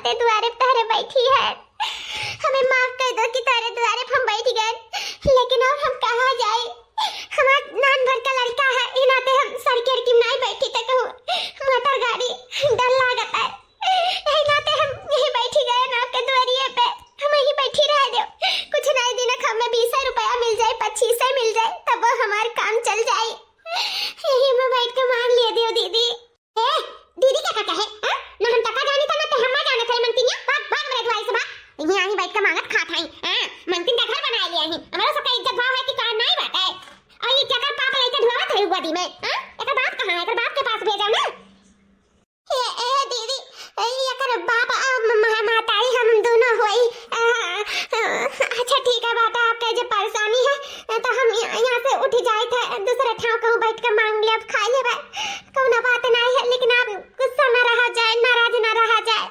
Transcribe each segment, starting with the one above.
बातें द्वारे तारे बैठी है। हमें माफ कर दो कि तारे द्वारे हम बैठ गए, लेकिन अब हम कहाँ जाए? हमारा नान भर का लड़का है, इन नाते हम सड़केर की नहीं बैठी तक मोटर गाड़ी डर लागत है, यही नाते हम यही बैठी गए ना आपके द्वारिये पे। हम यही बैठी रह दो, कुछ नहीं दिन हमें 20 रुपया मिल जाए, 25 मिल जाए, तब हमारा काम चल जाए। यही मैं बैठ के मांग लिए दियो दीदी। ए दीदी क्या कहता है? हां ना हम तका जानी था ना ते हम जाने थे मंतिया, भाग भाग मेरे द्वार से भाग। यही आनी बैठ के मांगत खात हई। हां मंतिन का घर बना लिया ही, हमारा सबका इज्जत भाव है कि का नहीं बात है। और ये क्या कर पाप लेके ढोवत है गोदी में? हां एकर बाप कहां है? एकर बाप के पास भेजा ना। ए दीदी ये कर बाप माताई हम दोनों होई। अच्छा ठीक है बात है, आपका जो परेशानी है तो हम यहाँ से उठ जाए थे, दूसरे ठाव कहूँ बैठ के मांग लिया, खा ले कौन बात नहीं है, लेकिन आप गुस्सा न रहा जाए, नाराज न रहा जाए।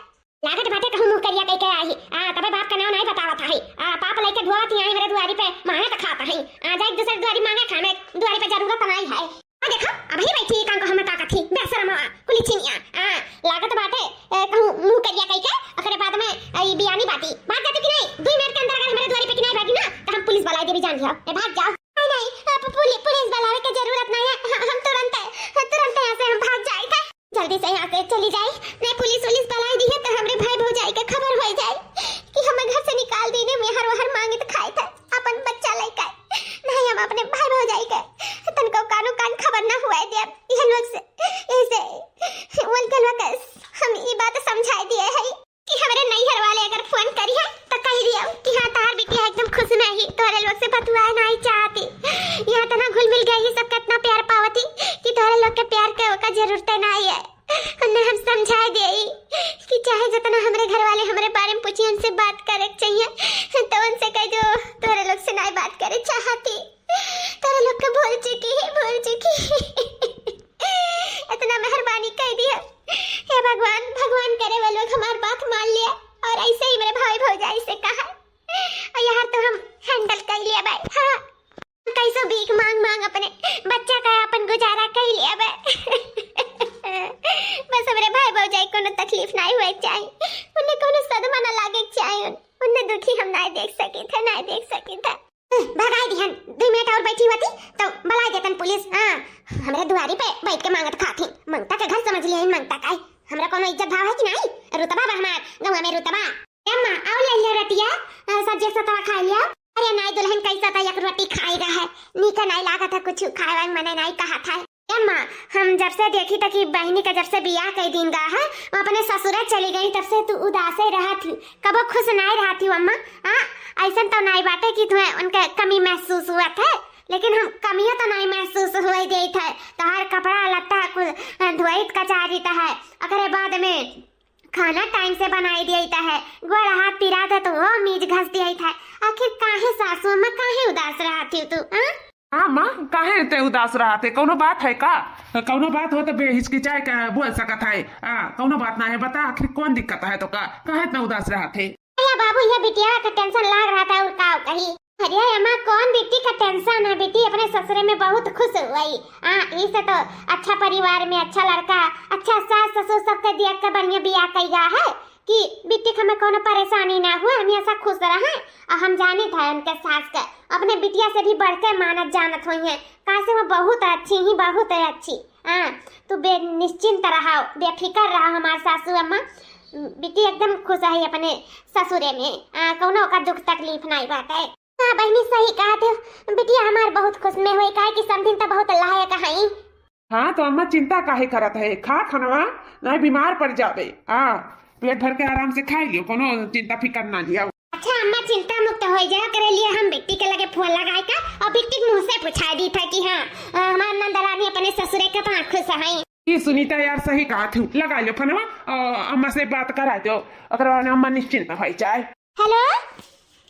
लागत बाटे कहूँ मुँह करिया कह के आई तबे बाप का नाम नहीं बतावत है। पाप लेके ढोवत आई मेरे द्वारी पे मांगे तो खाता है। आ जाए दूसरे द्वारी मांगे खाने द्वारी पे जरूरत नहीं है। देखो अभी बैठी कान को हमें ताकत थी बेशरम कुली छिनिया। लागत बाटे कहूँ मुंह करिया कह के अखरे बाद में ई बियानी बात जाती कि नहीं 2 मिनट के अंदर अगर हमारे द्वार पे कि नहीं भागी ना तो हम पुलिस वाला दे भी जान लिया। भाग जाओ। नहीं पुलिस वाला की जरूरत नहीं है, हम तुरंत यहाँ से हम भाग जाए थे, जल्दी से यहाँ से चली जाए। नहीं पुलिस वाला दी है तो हमारे भाई भौजाई के खबर हो जाए कि हमें घर से निकाल देने में हर वहर मांगे तो खाए थे अपन बच्चा लेकर। नहीं हम अपने भाई भौजाई के तनको कान खबर ना हुआ दे यह लोग से ऐसे हम ये बात समझाई दिए है कि हमारे नैहर वाले अगर फोन करी है तो कह दिया कि हाँ तार बिटिया एकदम खुश नहीं, तोरे लोग से बतुआ नहीं चाहती। यहाँ तो ना घुल मिल गई सब कितना प्यार पावती कि तोरे लोग के प्यार का जरूरत नहीं है। हमने हम समझा दे कि चाहे जितना हमारे घर वाले हमारे बारे में पूछे हमसे बात करे चाहिए तो उनसे कह दो तोरे लोग से नहीं बात करे चाहती, तोरे लोग को भूल चुकी इतना मेहरबानी कह दिया। हे भगवान करे वो लोग हमारी बात मान लिया और ऐसे ही मेरे भाई भौजाई से कहा और यार तो हम हैंडल कर लिया भाई। हाँ कैसे भीख मांग अपने बच्चा का अपन गुजारा कर लिया भाई। बस हमारे भाई भौजाई को न तकलीफ नहीं हुए चाहिए, उन्हें कोनो सदमा न लागे चाहिए, उन्हें दुखी हम नहीं देख सके थे। भगाई दिहन 2 मिनट और बैठी होती तो बुला देतन पुलिस। हाँ हमारे दुआरी पे बैठ के मांगत खाती, मंगता का घर समझ लिया मंगता का हमरा कोनो इज्जत भाव है कि नहीं? रुतबा बा हमार गांव में रुतबा अम्मा आओ ले ले रतिया सब्जी सतवा खा लिया। अरे नहीं दुल्हन कैसा था एक रोटी खाएगा है नीका नहीं लागा था कुछ खाए मैंने नहीं कहा था। अम्मा हम जब से देखी था कि बहनी का जब से बियाह कई दिन गा है वो अपने ससुराल चली गई तब से तू उदास ही रहा थी, कबो खुश नहीं रहा थी अम्मा। ऐसा तो नहीं बात है कि तुम्हें उनका कमी महसूस हुआ था, लेकिन हम कमियां तो नहीं महसूस हुई दी था। तो हर कपड़ा लत्ता कुछ धोइत कचारी था है, अगर बाद में खाना टाइम से बनाई दिया है, गोड़ हाथ पिरा था तो वो मीज घस दिया था। आखिर काहे सासू अम्मा काहे उदास रहा थी तू? हाँ माँ काहे ते उदास रहा थे? कौनो बात है का? कौनो बात हो तो बेहिचकिचाए का बोल सकत है। कौनो बात ना है, बता आखिर कौन दिक्कत है तो का काहे इतना उदास रहा थे? अरे बाबू ये बिटिया का टेंशन लग रहा था और का कही। अरे अम्मा कौन बेटी का टेंशन है, बेटी अपने ससुरे में बहुत खुश हुई। इसे तो अच्छा परिवार में अच्छा लड़का अच्छा सास ससुर सबके दिया के बढ़िया बियाह किया है कि बेटी का में कोनो परेशानी ना हुआ, हमेशा खुश रहे। हम जाने था उनके सास के अपने बिटिया से भी बढ़ के मानत जानत हुई है, कैसे वो बहुत अच्छी। तू निश्चिंत रहा, बेफिक्र रहा हमारे सासू अम्मा, बेटी एकदम खुश है अपने ससुरे में, कोनो का दुख तकलीफ नहीं बात है। हाँ बहनी सही कहा थे, बिटिया हमार बहुत खुश में हुई काहे कि समथिन तो बहुत लायक है। हाँ तो अम्मा चिंता काहे करत है, खा खानवा नहीं बीमार पड़ जाबे। पेट भर के आराम से खाई लियो, कोनो चिंता फिकर ना लिया। अच्छा अम्मा चिंता मुक्त हो जाए करे लिए हम बिट्टी के लगे फोन लगाए का और बिट्टी मुंह से पूछा दी था कि हाँ हमार नंदरानी अपने ससुरे के पास खुश है। ये सुनीता यार सही कहा थी, लगा लो फोनवा अम्मा से बात करा दो, अगर अम्मा निश्चिंत हो जाए।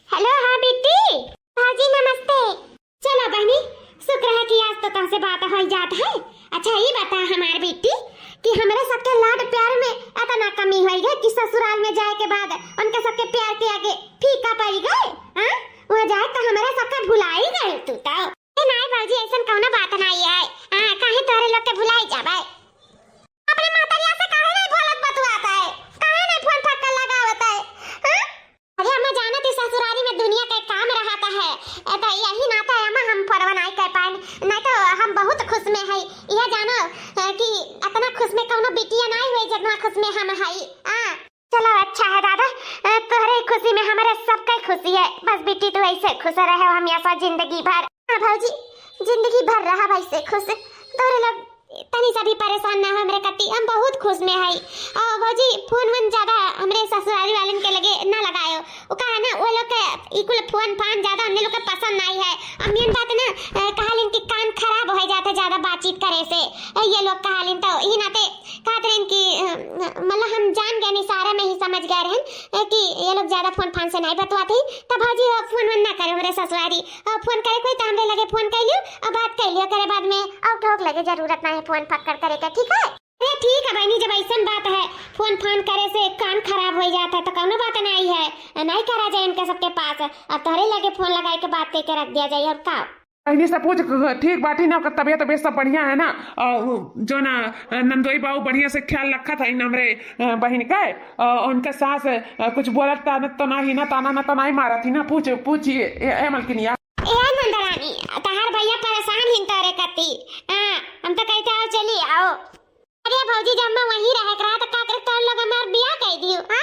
हेलो हाँ बिट्टी भाजी नमस्ते। चलो बहनी शुक्र है कि आज तो तुमसे बात हो जात है। अच्छा ये बता हमारी बेटी कि हमारे सबके लाड प्यार में इतना कमी हुई है कि ससुराल में जाए के बाद उनके सबके प्यार के आगे फीका पड़ गए। वो जाए तो हमारे सबके भुलाई गए तू तो। नहीं बाबूजी ऐसा कौन बात नहीं है, काहे तोरे लोग के भुलाई जाबे। अपने मातारिया से काहे नहीं बोलत बतुआता है, काहे नहीं फोन फक्का लगा हुआ खुश में हम हई। चलो अच्छा है दादा, तोहरे खुशी में हमारे सबका खुशी है। बस बेटी तू ऐसे खुश रहे हमेशा जिंदगी भर। हाँ भौजी, जिंदगी भर रहा वैसे खुश। तोहरे लोग तनी सा भी परेशान ना हो हमरे कती, हम बहुत खुश में हई। और भौजी फोन वन ज्यादा हमरे ससुराली वालन के लगे ना लगायो। वो कहा ना वो लोग के इकुल फोन फान ज्यादा हमने लोग के पसंद नहीं है। और मेन बात ना कहालिन कि कान खराब हो जाता ज्यादा बातचीत करे से। ये लोग कहालिन तो ही नाते कहते रहन कि मतलब हम जान गए नहीं, सारा में ही समझ गए रहन कि ये लोग ज्यादा फोन फान से नहीं बतवाते। तब भौजी फोन वन ना करे हमरे ससुराली। और फोन करे कोई तो हमरे लगे फोन कर लियो और बात कर लियो, करे बाद में और ठोक लगे जरूरत नहीं फोन पकड़ करे का। ठीक है? अरे ठीक है बहनी, जब ऐसा बात है फोन फान करे से कान खराब हो जाता है तो कौनो बात नहीं है, नहीं करा जाए इनके सबके पास। और तोहरे लगे फोन लगाए के बात करके रख दिया जाए। और का बहनी सब पूछ ठीक बाटी ना, तबियत तबियत सब बढ़िया है ना? जो ना नंदोई बाबू बढ़िया से ख्याल रखा था इन हमरे बहन का। उनके सास कुछ बोलत तो नहीं ना, ताना ना तो नहीं मारा थी ना? पूछिए मलकिनिया। ए नंदरानी, तहार भैया परेशान हिन तोरे कती। हम तो कहते आओ चली आओ। अरे भौजी जब मैं वहीं रह रहा तो का करे तो लोग हमार बियाह कर दियो।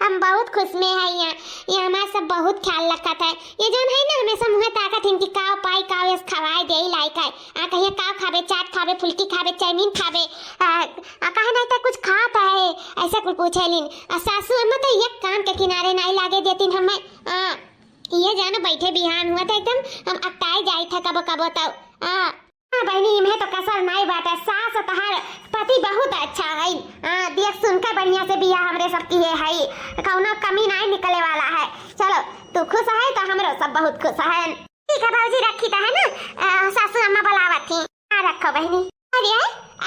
हम बहुत खुश में है। ये हमारा सब बहुत ख्याल रखा था। ये जोन है ना हमेशा मुँह ताकत हिन कि काव पाई काव यस खवाए दे लायक है। कहिए काव खावे, चाट खावे, फुल्की खावे, चाउमीन खावे, कहे नहीं तो कुछ खाता है ऐसा कुछ पूछेलिन। सासू अम्मा तो एक काम के किनारे नहीं लागे देतीन हमें। ये जानो बैठे बिहान हुआ था एकदम हम अकटाए जाई था कबो कबो तो। बहनी में तो कसर नहीं बात है। सास तहार पति बहुत अच्छा है। देख सुनकर बढ़िया से बिया हमरे सबकी है, कौनो कमी नहीं निकले वाला है। चलो तू खुश है तो हमरो सब बहुत खुश है। ठीक है भौजी रखी तो है ना, सासू अम्मा बुलावत थी। रखो बहनी। अरे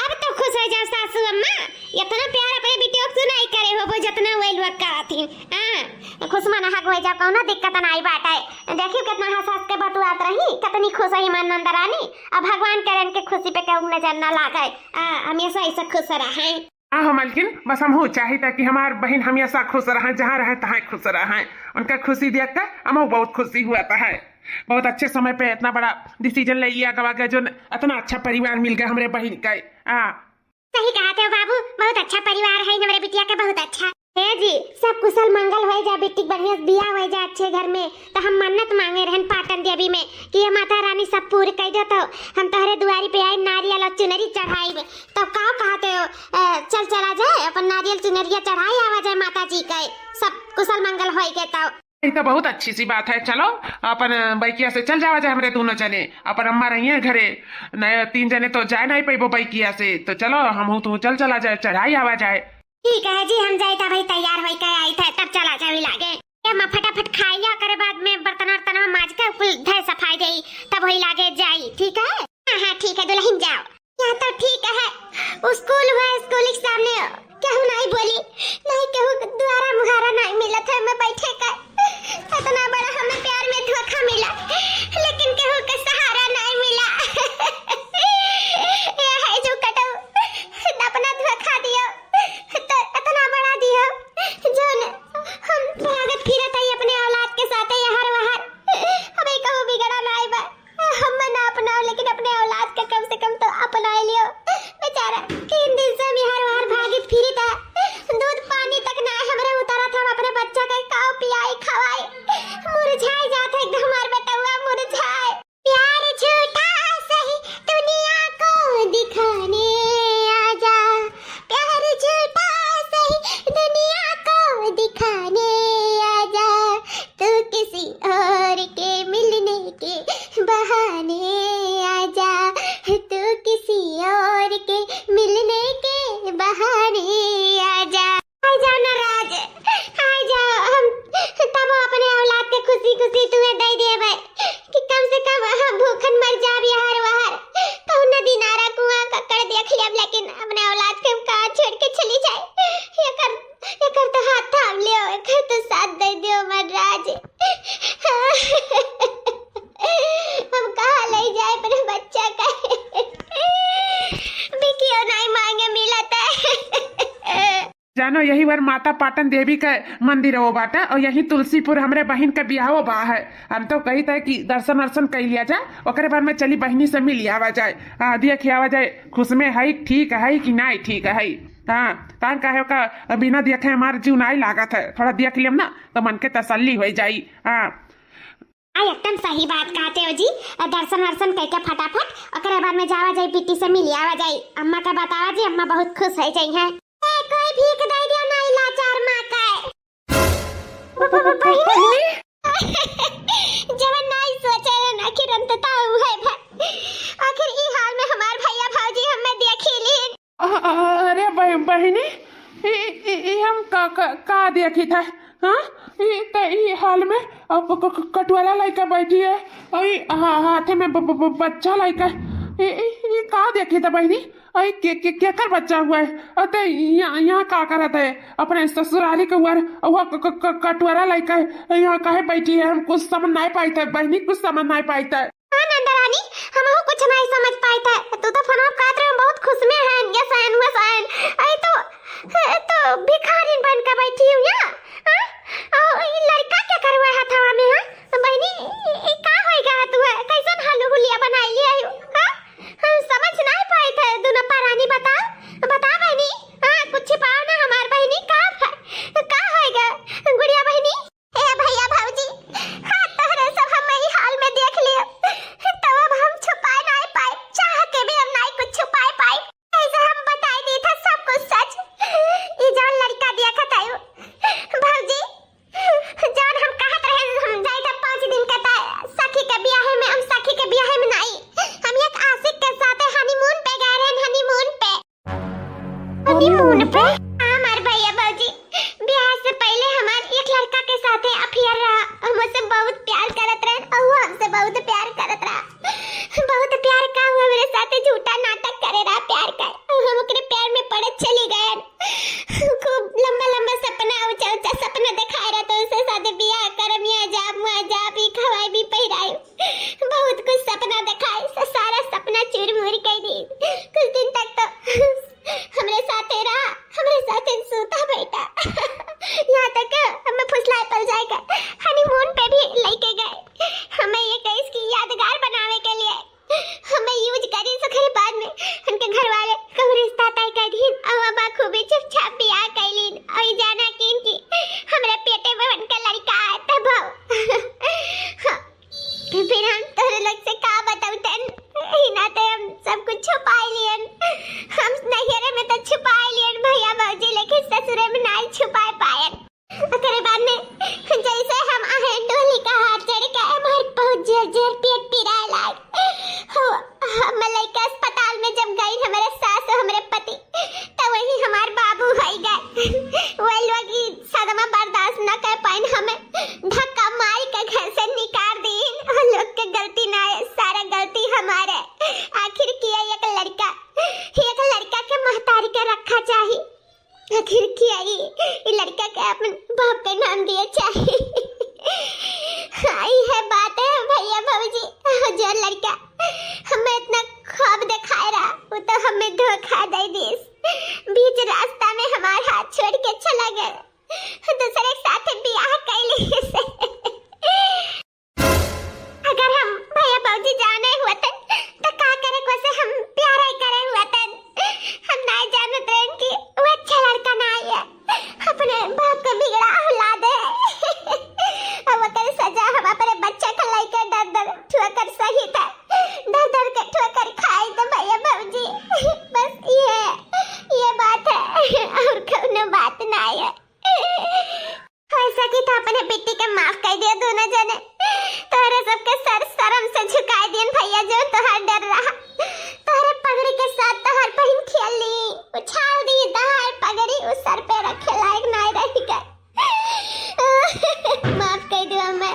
अब तो खुश हो जाओ सासू अम्मा, इतना प्यार अपने बेटियों को सुनाई करे हो वो जितना वे लोग कहती। खुश मन हक हो जाओ, कौनो दिक्कत नहीं बात है। देखियो कितना हंस के बतुआत रही, कितनी खुश है मन नंदरानी। अब भगवान करें के खुशी पे कहूँ नजर न लागे, हमेशा ऐसा खुश रहे। हाँ मालकिन, बस हम चाहिए कि हमार बहन हमेशा खुश रहे, जहाँ रहे तहाँ खुश रहे। उनका खुशी देख कर हमें बहुत खुशी हुआ है। बहुत अच्छे समय पे इतना बड़ा डिसीजन ले लिया गवा जो इतना अच्छा परिवार मिल गया हमारे बहन का। सही कहा थे बाबू, बहुत अच्छा परिवार है हमारे बिटिया का, बहुत अच्छा है जी। सब कुशल मंगल हो जा, बेटी बढ़िया बियाह हो जा अच्छे घर में। तो हम मन्नत मांगे रहन पाटन देवी में कि ये माता रानी सब पूरी कर दो। तो हम तोहरे दुआरी पे आए नारियल और चुनरी चढ़ाई। तो का कहते हो चल चला जाए अपन नारियल चुनरिया चढ़ाई आवा जाए माता जी का, सब कुशल मंगल हो गए। तो ये तो बहुत अच्छी सी बात है। चलो अपन बैकिया से चल जावा जाए, हमारे दोनों जने। अपन अम्मा रही है घरे, नए 3 जने तो जाए नहीं पेबो बैकिया से। तो चलो हम तू चला जाए, चढ़ाई आवा जाए। ठीक है जी, हम जाए भाई तैयार हो के आई थे तब चला जाए लागे। हम फटाफट खाई लिया करे, बाद में बर्तन वर्तन माज के कुल धय सफाई दे तब वही लागे जाई। ठीक है? हाँ ठीक है दुल्हन जाओ। यहाँ तो ठीक है, स्कूल हुआ, स्कूल के सामने कहूँ नहीं बोली, नहीं कहूँ द्वारा मुहारा नहीं मिला था। मैं बैठे का इतना बड़ा हमें प्यार में धोखा मिला, लेकिन कहूँ का सहारा नहीं मिला। ये है जो कटो अपना धोखा दियो तो इतना बड़ा दियो जो हम भागत फिरत है अपने औलाद के साथ हर वहर। हमें कहूँ बिगड़ा नहीं बा, हम ना अपनाओ लेकिन अपने औलाद का कम से कम तो अपना लियो। बेचारा 3 दिन से भी हर वहर भागित फिरत है, दूध पानी तक ना हमरा उतारा था। अपने बच्चा का खाओ पियाई खवाई मुरझाई जाता है एकदम, हमार बेटा हुआ मुरझाए। प्यार झूठा सही दुनिया को दिखाने आजा, प्यार झूठा सही दुनिया को दिखाने आजा, तू किसी और के मिलने के बहाने आजा, तू किसी और के मिलने के बहाने आजा। आ जाओ ना राज, आ जाओ, हम तब अपने औलाद के खुशी खुशी तुम्हें दे दिए भाई कि कम से कम हम भूखन मर जाब यार वहार। कहूँ नदी नारा कुआं ककड़ देख लिया, लेकिन अपने औलाद के हम कहाँ छोड़ के चली जाए। एकर तो हाथ थाम लियो, एकर तो साथ दे दियो मन राज। हम कहाँ ले जाए अपने बच्चा का, बिकियो नहीं मांगे मिला था। जानो यही बार माता पाटन देवी का मंदिर वो बाटा, और यही तुलसीपुर हमरे बहन का बियाह बा है। हम तो कही था कि दर्शन वर्शन कर लिया जाए, ओकरे बाद में चली बहनी से मिल आवा जाए, देखिए आवा जाए खुश में है ठीक है कि नहीं ठीक है। हाँ तान कहे का बिना देखे हमारे जीव नहीं लागत है, थोड़ा देख लियम ना तो मन के तसल्ली हो जाई। हाँ एकदम सही बात कहते हो जी। दर्शन वर्शन करके फटाफट ओकरे बाद में जावा जाई, पिट्टी से मिल आवा जाई। अम्मा का बतावा जी, अम्मा बहुत खुश हो जाई है। कोई भीख दे दियो ना, लाचार मां का जवन नहीं सोचे ना कि रंतता हुए है। आखिर ई हाल में हमार भैया भाजी हमें देखी लीन। अरे बहनी हम का देखी था? हाँ ये हाल में अब कटवाला लड़का बैठी है, हाथे में बच्चा लड़का ये का देखी था बहनी? के कर बच्चा हुआ है? अते यहाँ का करत है? अपने ससुराली के हुआ वो कटवाला लड़का है, यहाँ काहे बैठी है? हम कुछ समझ नहीं पाई था बहनी, कुछ समझ नहीं पाई था। हाँ नंदरानी, हम कुछ नहीं समझ पाई था। तू तो फोन में कहत रहे बहुत खुश में है, ये सहन हुआ सहन आई तो भिखारी बन के बैठी हूँ यहाँ। ये लड़का क्या करवा है हथवा में? हाँ बहनी ये का होएगा? तू कैसन हलुहुलिया बनाई है? हाँ हम समझ नहीं पाए थे। दोनों परानी बता बहनी। हाँ कुछ छिपाओ ना हमार बहनी, का होएगा गुड़िया बहनी? ए भैया भाऊजी, हाँ तोहरे सब हम ई हाल में देख लियो तो अब हम छुपा नहीं पाए, चाह के भी हम नहीं कुछ छुपा पाए। ऐसे हम बता दी था सब कुछ सच। ये जो लड़का देखत आयो भाऊजी, जान हम कहत रहे हम जाई था 5 दिन का सखी के ब्याह में। हम सखी के ब्याह में नहीं, हम एक आशिक के साथ हनीमून पे गए रहे। हनीमून पे हमार भैया भाऊजी ब्याह से पहले हमार एक लड़का के साथ अफेयर रहा। हमसे बहुत प्यार करत रहे और वो हमसे बहुत प्यार करत रहा। बहुत प्यार का हुआ, मेरे साथ झूठा नाटक करे रहा प्यार का। हम ओकरे प्यार में पड़े चली गए। खूब लंबा लंबा सपना, ऊंचा ऊंचा सपना दिखाए रहा तो उससे साथ ब्याह करम, या जाब भी खवाई भी पहिराई। बहुत कुछ सपना दिखाए, सारा सपना चूर-मूर कर दी। कुछ दिन तक तो हमरे साथ रहा, हमरे साथ सोता बैठा। यहाँ तक हमें फुसलाए पड़ जाएगा। हनीमून पे भी लेके गए। हमें ये केस की यादगार बनाने के लिए हमें यूज करी। सखरी बाद में उनके घर वाले कहूँ रिश्ता तय कर दीन और अब खूबी चुपचाप ब्याह कैलीन। और जाना किन की हमरे पेटे में उनका लड़का है तब फिर हम तोरे लोग से का बताऊं तन नाते हम सब कुछ छुपा लियन। हम नैहरे में तो छुपा लियन भैया भाजी, लेकिन ससुरे में नहीं छुपा पायन। ओकरे बाद में जैसे हम आहे डोली का हाथ चढ़ के हमार बहुत जोर पेट पिराए लाग। हम लड़का अस्पताल में जब गई हमारे सास और हमारे पति, तो वही हमार बाबू हो गए। वो लोग सदमा बर्दाश्त न कर पाइन, हमें धक्का मार के घर से निकाल दीन। और लोग के गलती ना है, सारा गलती हमारे। आखिर किया एक लड़का के महतारी के रखा चाहिए। आखिर किया ये लड़का के अपन बाप के नाम दिया चाहिए। आई है बात है भैया भाऊजी। जो लड़का हमें इतना ख्वाब दिखाए रहा वो तो हमें धोखा दे दिस। बीच रास्ता में हमारा हाथ छोड़ के चला गया, दूसरे के साथ ब्याह कर लिए से। अगर हम भैया भाऊजी जाने हुआ तो का करे को से हम प्यार ही करे हुआ था। हम नहीं जानत रहे कि वो अच्छा लड़का नहीं है, अपने बाप का बिगड़ा औलाद है। अब कर सजा हम अपने बच्चे को लेकर दर ठोकर सही था, दर के ठोकर खाए तो भैया भाऊजी। बस ये बात है और कोनो बात नहीं है। ऐसा कि तो अपने बेटी के माफ कर दिया दोनों जने। तोरे सबके सर शर्म से झुका दियन भैया, जो तोहर डर रहा। तोहरे पगड़ी के साथ तोहर बहन खेली, उछाल दी तोहर पगड़ी उस सर पे रखे लायक नहीं रही गए। माफ कर दियो हमें।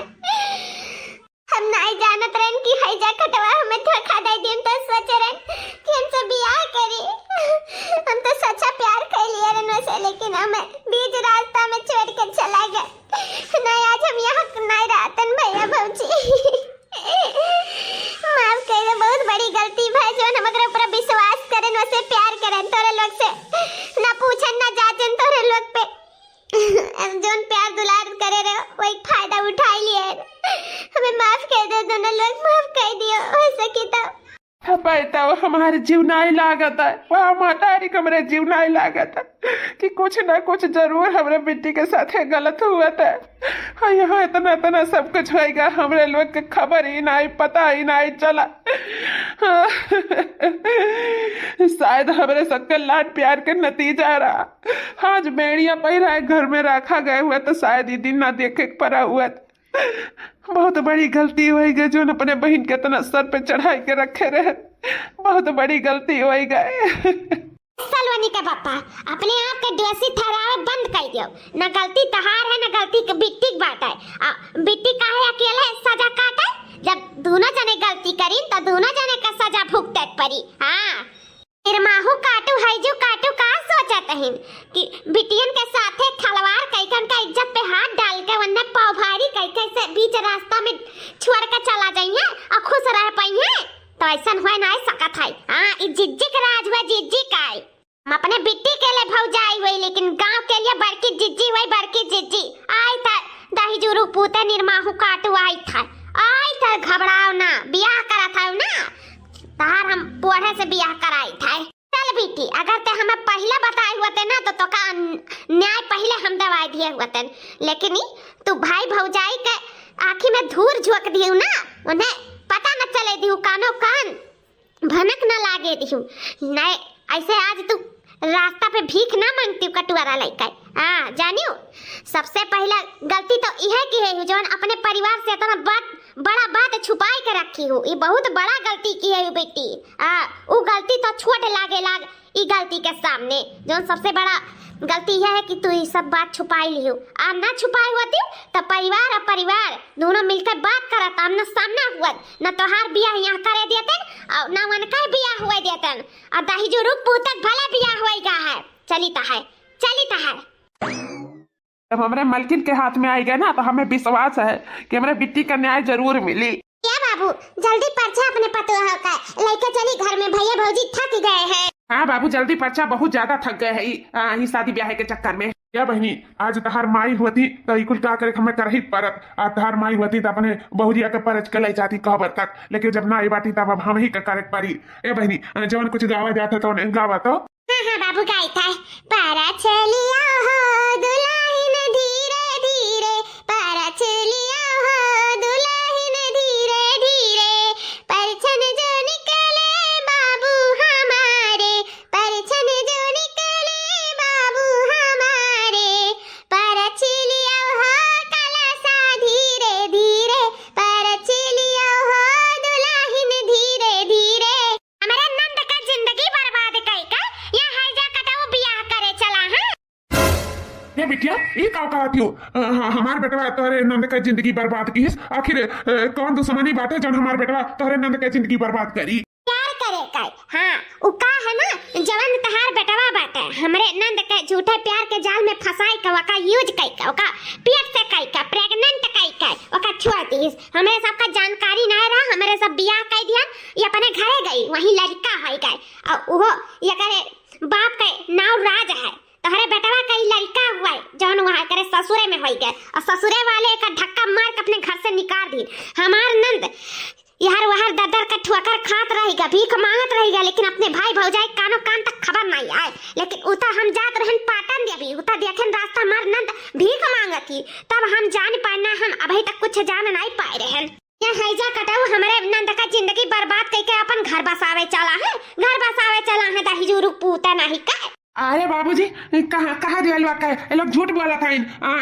हम नहीं जानत रहन कि हैजा कटवा हमें धोखा दे दियन, तो सोच रहन कि हमसे ब्याह करी। हम तो सच्चा प्यार कर लिया रहन से, लेकिन हमें बीच रास्ता में छोड़ के चला गया। नहीं आज हम यहाँ नहीं रहतन भैया भाऊजी। माफ कर दो, बहुत बड़ी गलती भाई। जो हम अगर ऊपर विश्वास करें वैसे प्यार करें तोरे लोग से, ना पूछन ना जाचन तोरे लोग पे जोन प्यार दुलार करे रहे वो एक फायदा उठा लिए। हमें माफ कर दो दोनों लोग, माफ कर दियो। हो सके तो बेटा वो हमारे जीव नहीं लागत है, वह मतारी को हमारे जीव नहीं लागत है कि कुछ ना कुछ जरूर हमारे बेटी के साथ गलत हुआ था। हाँ, यहाँ इतना इतना सब कुछ होएगा, हमारे लोग के खबर ही नहीं, पता ही नहीं चला। हाँ, शायद हमारे सबके लाड प्यार के नतीजा रहा। आज बेड़िया पहिरा है घर में रखा गया हुआ तो शायद ये दिन ना देखे पड़ा हुआ। बहुत बड़ी गलती हुई गई जो अपने बहन के इतना सर पे चढ़ाई के रखे रहे, बहुत बड़ी गलती हुई गई। सलवनी का पापा अपने आप के दोषी ठहरावे बंद कर दियो। न गलती तहार है न गलती के बिट्टी की बात है। बिट्टी काहे अकेले सजा काटे? जब दोनों जने गलती करी तो दोनों जने का सजा भुगते पड़ी। हाँ, निर्माहू काटू हैजू काटू का सोचत हन कि बिटियन के साथे खलवार कैकन का इज्जत पे हाथ डाल के वन्ने पाव भारी कैके से बीच रास्ता में छोड़ के चला जाइए और खुश रह पाइए, तो ऐसा होए ना सकत है। हाँ, ई जिज्जी के राज हुआ, जिज्जी का है। हम अपने बिट्टी के लिए भौजाई हुई, लेकिन गांव के लिए बड़की जिज्जी हुई, बड़की जिज्जी आई था। दही जुरू पूते निर्माहू काटू आई था घबराओ ना, बियाह करा था ना तार हम पोढ़े से बियाह कराई था। चल बेटी, अगर ते हमें पहले बताए हुए थे ना तो का न्याय पहले हम दवाई दिए हुए थे, लेकिन तू भाई भौजाई के आँखी में धूर झोंक दियो ना, उन्हें पता न चले दियो, कानो कान भनक न लागे दियो। नहीं ऐसे आज तू रास्ता पे भीख ना मांगती कटुआरा लइका। हाँ जानियो, सबसे पहला गलती तो यह की है जो अपने परिवार से इतना बड़ा बात छुपाई के रखी हो। ये बहुत बड़ा गलती की है बेटी। वो गलती तो छोट लागे ई गलती के सामने जो सबसे बड़ा गलती यह है कि तू ये सब बात छुपाई लियो। आ ना छुपाई होती तो परिवार और परिवार दोनों मिलकर बात करत, आमना सामना हुआ न तोहार बियाह यहाँ करे देते और न उनका बियाह हुए देते और दही जो रूप पूतक भले बियाह होएगा है। चलिता है जब हमारे मलकिन के हाथ में आएगा ना तो हमें विश्वास है कि हमारे बिट्टी का न्याय जरूर मिली। क्या बाबू जल्दी पर्चा अपने पतोहा का लेकर चली घर में, भैया भौजी थक गए हैं। हाँ बाबू जल्दी पर्चा, बहुत ज्यादा थक गए है ये शादी ब्याह के चक्कर में। क्या बहनी, आज तहार माई होती तो कुल का करे हमें कर ही परत, आज तहार माई होती तो अपने बहुरिया के परच के ले जाती कहबर तक, लेकिन जब ना आई बाती तब अब हम ही का करे पड़ी। ए बहनी जवन कुछ गावा जाता तो गावा तो। हाँ बाबू गायता है, पारा चलिया हो दुल्हन धीरे धीरे, पारा चलिया हो दुल्हन धीरे धीरे, परछन जो निकले बाबू हमारे, परछन जो निकले बाबू हमारे, पारा चलिया हो कलसा धीरे धीरे, पारा चलिया हो दुल्हन धीरे धीरे। हमारे नंद का जिंदगी बर्बाद कई या है जा कटाओ बियाह करे चला। ये बिटिया ये का कहती हो? हमार बेटवा तोहरे नंद का जिंदगी बर्बाद की, आखिर कौन दुश्मनी बात है जब हमार बेटवा तोहरे नंद का जिंदगी बर्बाद करी? प्यार करे काय। हाँ उका है ना जवन तहार बेटवा बाटे हमरे नंद के झूठे प्यार के जाल में फंसाई का वका यूज कई का, वका पेट से कई का, प्रेग्नेंट कई का, वका छुआ दीस। हमरे सबका जानकारी ना रहा, हमरे सब बियाह कई दिया, ये अपने घरे गई, वही लड़का है गए और वो ये करे बाप के नाव राज है, तोहरे बेटवा कई लड़का हुआ है जौन वहां करे ससुरे में होई गए और ससुरे वाले का धक्का मार के अपने घर से निकाल दी। हमार नंद यार वहां ददर का ठोकर खात रहेगा, भीख मांगत रहेगा, लेकिन अपने भाई भौजाई कानो कान तक खबर नहीं आए। लेकिन उता हम जात रहन पाटन देवी, उता देखें रास्ता मार नंद भीख मांगती, तब हम जान पाना हम अभी तक कुछ जान नहीं पाए रहन। या हैजा कटाऊ हमारे नंद का जिंदगी बर्बाद करके अपन घर बसावे चला है, घर बसावे चला है दही जुरू पूता नहीं का। अरे बाबूजी कहाँ दिया ये लोग झूठ बोला था,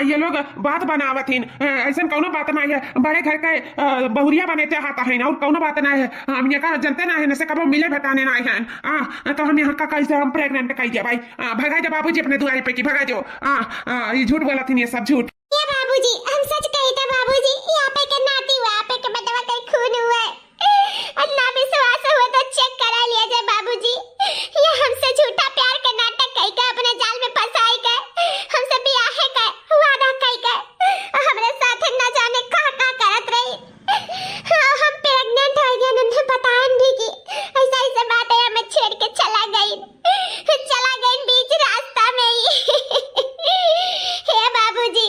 ये लोग बात बनावत हिन, ऐसा कौनो बात नहीं है। बड़े घर के बहुरिया बने चाहता है और कौनो बात नहीं है। हम यहाँ का जनते नहीं है, कबो मिले बताने नहीं है। तो हम यहाँ का कैसे हम प्रेग्नेंट कह दिया भाई, भगा दो बाबूजी अपने दुआरे पे की भगा दो। ये झूठ बोला थी, ये सब झूठ। ये बाबूजी हम सच कहे थे बाबूजी, यहाँ पे के नाती हुआ, पे के बदवा का खून हुआ है, और ना विश्वास हुआ तो चेक करा लिया जाए बाबूजी। ये हमसे झूठा प्यार का नाटक कई का अपने जाल में फंसाई का, हमसे बियाह का वादा कई का, हमरे साथ न जाने का करत रही। हम प्रेग्नेंट हो गए, उन्हें बताएं भी कि ऐसा बात है, हमें छेड़ के चला गई बीच रास्ता में ही। हे बाबूजी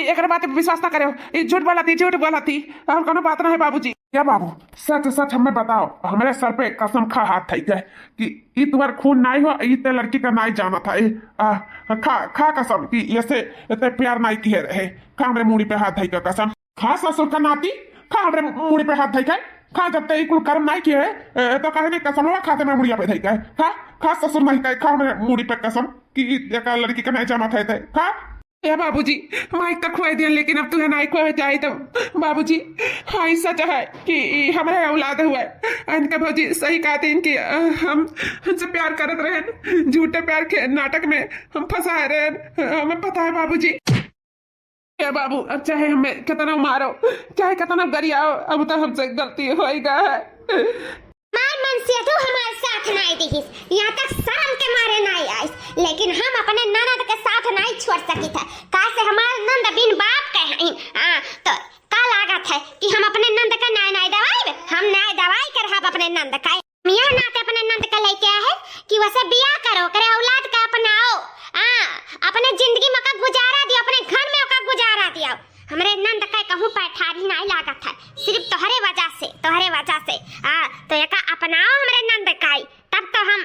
एक बात पे विश्वास ना करो, ये झूठ बोला थी और कोनो बात ना है बाबूजी। क्या बाबू सच सच हमें बताओ, हमारे सर पे कसम खा हाथ थई गए कि ई तुम्हार खून नहीं हो, ई ते लड़की का नहीं जाना था। खा कसम कि ऐसे ते प्यार नहीं किए रहे। खा हमरे मुड़ी पे हाथ धई का कसम। खा ससुर का नाती, खा हमरे मुड़ी पे हाथ धई का। खा जब ते कुल कर्म नहीं किए तो कहे नहीं कसम खाते में मुड़िया पे धई का। खा ससुर नहीं कहे, खा हमरे मुड़ी पे कसम कि एक लड़की का नहीं जाना था। खा ए बाबूजी, माइक तक खुआ दिया लेकिन अब तुम्हें नहीं खुआ जाए तो बाबूजी हाँ सच है कि हमारे औलाद हुआ है। इनका भौजी सही कहते हैं कि हम हमसे प्यार करते रहे, झूठे प्यार के नाटक में हम फंसा रहे। हमें पता है बाबूजी। ए बाबू, अब चाहे हमें कितना मारो, चाहे कितना गरियाओ, अब तो हमसे गलती हो ही गया है। मार मन से तू हमारे साथ नहीं दिखिस, यहाँ तक शर्म के मारे नहीं आइस, लेकिन हम अपने ननद के साथ नहीं छोड़ सकी थे। कैसे हमारे नंद बिन बाप के हैं, तो का लागत है कि हम अपने नंद का नहीं दवाई, हम नहीं दवाई कर हम अपने नंद का। मियाँ नाते अपने नंद का लेके आए कि वैसे बियाह करो, करे औलाद का अपनाओ, अपने जिंदगी में का गुजारा दियो, अपने घर में का गुजारा दियो। हमरे नंद का कहूँ पैठारी नहीं लागत है, सिर्फ तोहरे वजह से तो एक अपनाओ हमरे नंद का, तब तो हम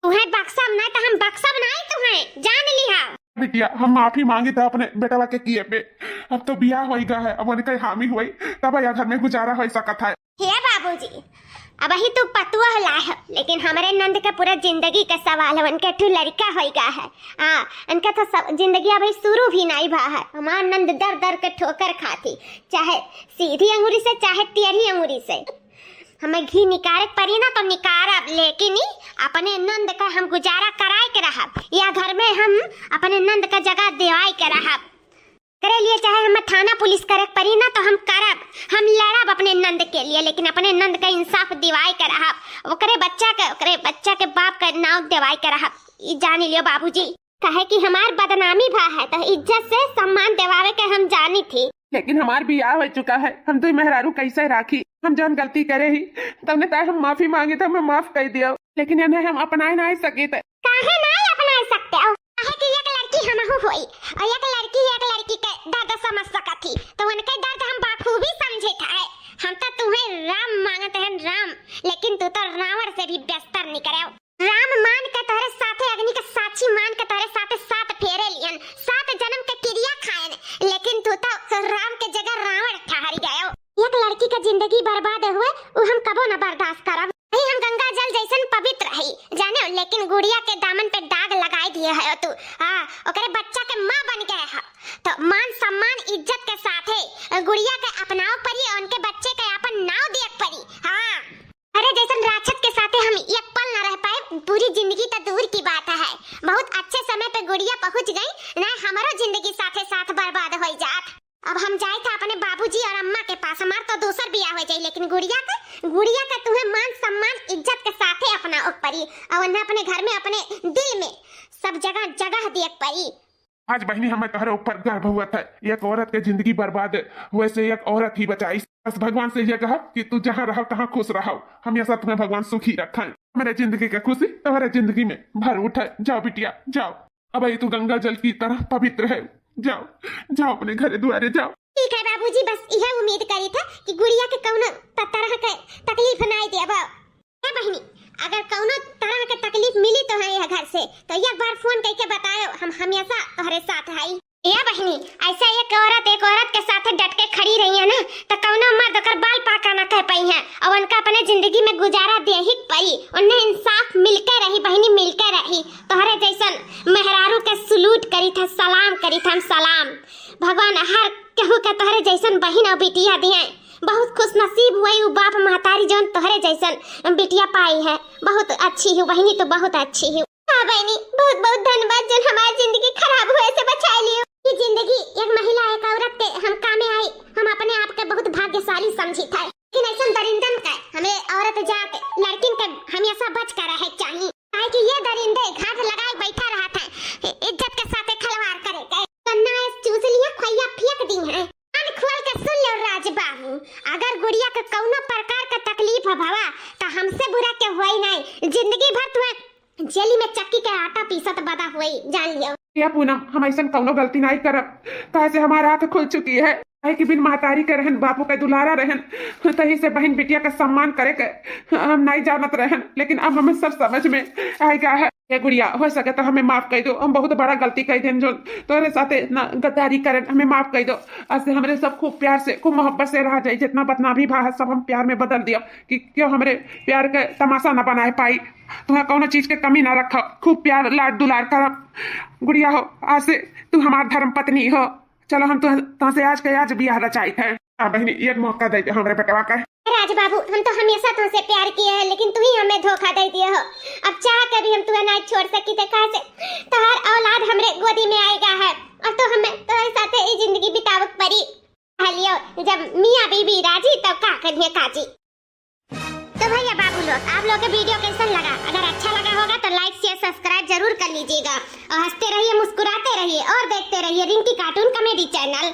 तुम्हें बक्सम नहीं तो हम बक्सम नहीं तुम्हें, जान लिया। बिटिया हम माफी मांगी था अपने बेटवा के किए पे, अब तो बियाह हो गया है, अब उनके हामी हुई तब यह घर में गुजारा हो सकता है। हे बाबूजी, अब ही तू पतुआ ला है, लेकिन हमारे नंद का पूरा जिंदगी का सवाल है। उनके ठू लड़का हो गया है, उनका तो जिंदगी अभी शुरू भी नहीं भा है। हमारा नंद दर दर के ठोकर खाती, चाहे सीधी अंगूरी से चाहे टेढ़ी अंगूरी से। हमें घी निकाले पड़ी ना तो निकारब, लेकिन अपने नंद का हम गुजारा कराए के रहब, या घर में हम अपने नंद का जगह देवाई के रहब। करे लिए चाहे हमें थाना पुलिस करे पड़ी ना तो हम करब, हम लड़ब अपने नंद के लिए, लेकिन अपने नंद का इंसाफ दिवाई कर रहब, ओकरे बच्चा के बाप का नाम दिवाई कर रहब। ई जान लियो बाबूजी, कहे कि हमार बदनामी भा है तो इज्जत से सम्मान दिवावे के हम जानी थी। लेकिन हमार बियाह हो चुका है, हम तो मेहरारू कैसे राखी। हम जौन गलती करे ही तुमने तो हम माफी मांगी तो हमें माफ कर दिया, लेकिन इन्हें हम अपना नहीं सके थे। काहे नहीं अपना सकते हो, काहे कि एक लड़की हमहु होई और एक लड़की के दर्द समझ सकती, तो उनके दर्द हम बखूबी समझे थे। हम तो तुम्हें राम मांगते हैं राम, लेकिन तू तो रावण से भी बेहतर निकले। राम मान के तोरे साथे अग्नि के साक्षी मान के तोरे साथे 7 फेरे लियन, 7 जन्म के क्रिया खाएन, लेकिन तू तो राम के जगह रावण ठहर गयो। एक लड़की का जिंदगी बर्बाद हुए वो हम कबो न बर्दाश्त करब। हम गंगा जल जैसन पवित्र रही जाने, लेकिन गुड़िया के दामन पे दाग लगाई दिए है तू। ओकरे बच्चा के माँ बन गए है, तो मान सम्मान इज्जत के साथे गुड़िया के अपनाओ पड़ी और उनके बच्चे के अपन नाव दिए पड़ी। अरे जैसन राक्षस के साथे हम एक पल न रह पाए, पूरी जिंदगी तो दूर की बात है। बहुत अच्छे समय पे गुड़िया पहुंच गई ना, हमारो जिंदगी साथे साथ बर्बाद हो जात। अब हम जाए था अपने बाबूजी और अम्मा के पास, हमार तो दूसर बियाह हो जाए, लेकिन गुड़िया का तुम्हें मान सम्मान इज्जत के साथे अपना पड़ी, और उन्हें अपने घर में अपने दिल में सब जगह दिए पड़ी। आज बहनी हमें तोहरे ऊपर गर्व हुआ था, एक औरत के जिंदगी बर्बाद वैसे एक औरत ही बचाई। बस भगवान से यह कहा कि तू जहाँ रहो तहाँ खुश रहो, हमेशा तुम्हें भगवान सुखी रखे। मेरे जिंदगी का खुशी तुम्हारे जिंदगी में भर उठे। जाओ बिटिया जाओ, अब तू गंगा जल की तरह पवित्र है, जाओ अपने घरे दुआरे जाओ। ठीक है बाबूजी, बस यह उम्मीद करी था कि गुड़िया के कौनो तरह के तकलीफ नहीं देब। ए बहनी, अगर कौनो तरह के तकलीफ मिली तो है यह घर से, तो एक बार फोन करके बताओ, हम हमेशा तुम्हारे साथ है। या बहनी, ऐसा एक औरत के साथ डट के खड़ी रही है ना, तो कौनो मर्द कर बाल पाका न कह पाई है, और उनका अपने जिंदगी में गुजारा दे ही पाई। उन्हें इंसाफ मिलके रही बहनी, मिलके रही। तुम्हारे जैसन मेहरारू के सलूट करी था, सलाम करी था, सलाम। भगवान हर केहू के तोहरे जैसन बहन और बिटिया दिए। बहुत खुश नसीब हुई वो बाप महतारी जौन तोहरे जैसन बिटिया पाई है। बहुत अच्छी है बहनी, तो बहुत अच्छी है। हाँ बहनी, बहुत बहुत धन्यवाद जो हमारी जिंदगी खराब हुए से बचा लियो। ये जिंदगी एक महिला एक औरत के हम कामे आई, हम अपने आप के बहुत भाग्यशाली समझी था। लेकिन ऐसा दरिंदन का हमें औरत जात लड़किन के हमेशा बच कर रहे चाहिए, काहे कि ये दरिंदे घाट लगाए बैठा रहा था, इज्जत के साथ खिलवाड़ करे गए। कन्ना चूस लिया, खोया फेंक दी है। कान खोल के सुन लो राज बाबू, अगर गुड़िया के कौनो प्रकार का तकलीफ भवा तो हमसे बुरा के होई नहीं। जिंदगी भर तुम्हें जेली में चक्की के आटा पीसत बदा हुई, जान लियो। या पूनम हम ऐसा कौनो गलती नहीं करब, काहे से हमारा आंख खुल चुकी है। काहे कि बिन महतारी के रहन, बापू के दुलारा रहन, तही से बहन बिटिया का सम्मान करे के हम नहीं जानत रहन, लेकिन अब हमें सब समझ में आ गया है। ये गुड़िया हो सके तो हमें माफ कर दो, हम बहुत बड़ा गलती कर दें जो तोरे साथे ना गद्दारी करें, हमें माफ कर दो। आज से हमरे सब खूब प्यार से खूब मोहब्बत से रह जाए, जितना बदनामी भा है सब हम प्यार में बदल दिया कि क्यों हमरे प्यार के तमाशा न बनाए पाई। तुम्हें कौनो चीज के कमी ना रखो, खूब प्यार लाड दुलार करब। गुड़िया हो आज से तू हमार धर्म पत्नी हो। चलो हम तो से आज के आज बियाह रचाई है। बहनी एक मौका दे दे हमरे बेटवा का। राज बाबू हम तो हमेशा तुमसे प्यार किए हैं, लेकिन तुम ही हमें धोखा दे दिए हो। अब चाह कर भी हम तुम्हें नहीं छोड़ सकी थे, कहा से तुम्हार औलाद हमरे गोदी में आएगा है और तो हमें तुम्हारे साथ ही जिंदगी बितावक पड़ी। लियो जब मियां बीबी राजी तब का करिए काजी। तो भैया बाबू लोग आप लोग के वीडियो कैसा लगा? अगर अच्छा लगा होगा तो लाइक शेयर सब्सक्राइब जरूर कर लीजिएगा और हंसते रहिए मुस्कुराते रहिए और देखते रहिए रिंकी कार्टून कॉमेडी चैनल।